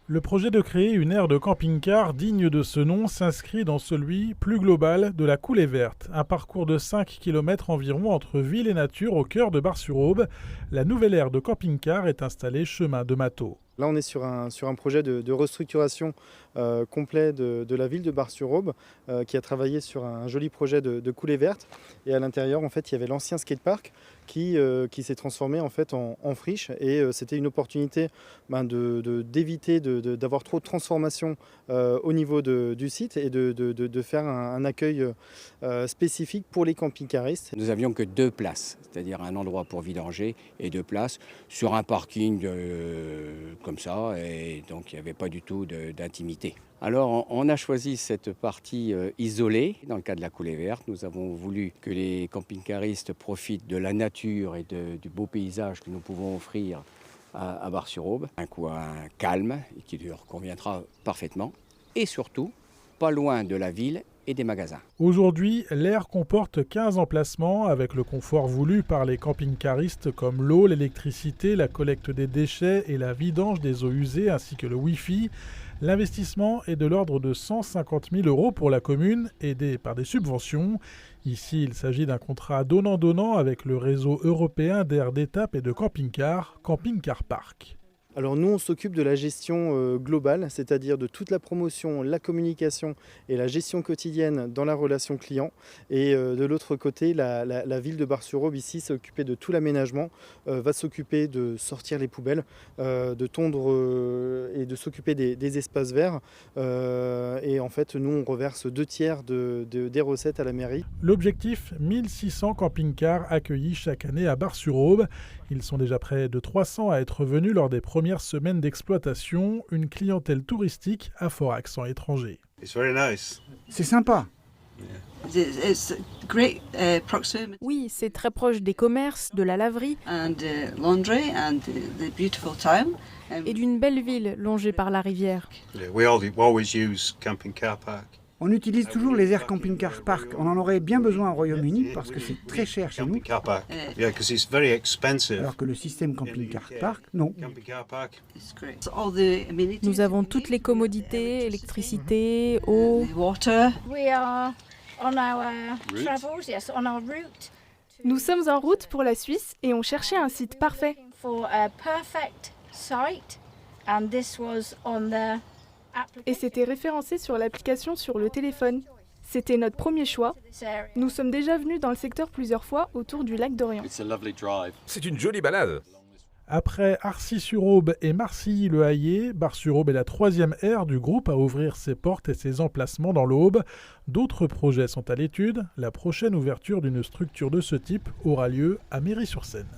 Le projet de créer une aire de camping-car digne de ce nom s'inscrit dans celui plus global de la Coulée Verte, un parcours de 5 km environ entre ville et nature au cœur de Bar-sur-Aube. La nouvelle aire de camping-car est installée chemin de Mâtho. Là, on est sur un projet de restructuration complet de la ville de Bar-sur-Aube qui a travaillé sur un joli projet de coulée verte. Et à l'intérieur, en fait, il y avait l'ancien skatepark qui s'est transformé en fait en friche. Et c'était une opportunité d'éviter d'avoir trop de transformation au niveau du site et de faire un accueil spécifique pour les camping-caristes. Nous n'avions que 2 places, c'est-à-dire un endroit pour vidanger et 2 places sur un parking comme ça, et donc il n'y avait pas du tout d'intimité. Alors on a choisi cette partie isolée dans le cas de la coulée verte. Nous avons voulu que les camping-caristes profitent de la nature et du beau paysage que nous pouvons offrir à Bar-sur-Aube. Un coin calme et qui leur conviendra parfaitement, et surtout pas loin de la ville et des magasins. Aujourd'hui, l'aire comporte 15 emplacements avec le confort voulu par les camping-caristes comme l'eau, l'électricité, la collecte des déchets et la vidange des eaux usées ainsi que le Wi-Fi. L'investissement est de l'ordre de 150 000 € pour la commune, aidée par des subventions. Ici, il s'agit d'un contrat donnant-donnant avec le réseau européen d'aires d'étape et de camping-car, Camping Car Park. Alors nous, on s'occupe de la gestion globale, c'est-à-dire de toute la promotion, la communication et la gestion quotidienne dans la relation client. Et de l'autre côté, la ville de Bar-sur-Aube ici s'est occupée de tout l'aménagement, va s'occuper de sortir les poubelles, de tondre et de s'occuper des espaces verts. Et en fait, nous, on reverse 2 tiers des recettes à la mairie. L'objectif, 1600 camping-cars accueillis chaque année à Bar-sur-Aube. Ils sont déjà près de 300 à être venus lors des premières semaines d'exploitation, une clientèle touristique à fort accent étranger. C'est sympa. Oui, c'est très proche des commerces, de la laverie et d'une belle ville longée par la rivière. On utilise toujours les aires camping-car park. On en aurait bien besoin au Royaume-Uni parce que c'est très cher chez nous. Alors que le système camping-car park, non. Nous avons toutes les commodités, électricité, eau. Nous sommes en route pour la Suisse et on cherchait un site parfait. Et c'était référencé sur l'application sur le téléphone. C'était notre premier choix. Nous sommes déjà venus dans le secteur plusieurs fois autour du lac d'Orient. C'est une jolie balade. Après Arcis-sur-Aube et Marcilly-le-Hayer, Bar-sur-Aube est la 3e aire du groupe à ouvrir ses portes et ses emplacements dans l'Aube. D'autres projets sont à l'étude. La prochaine ouverture d'une structure de ce type aura lieu à Méry-sur-Seine.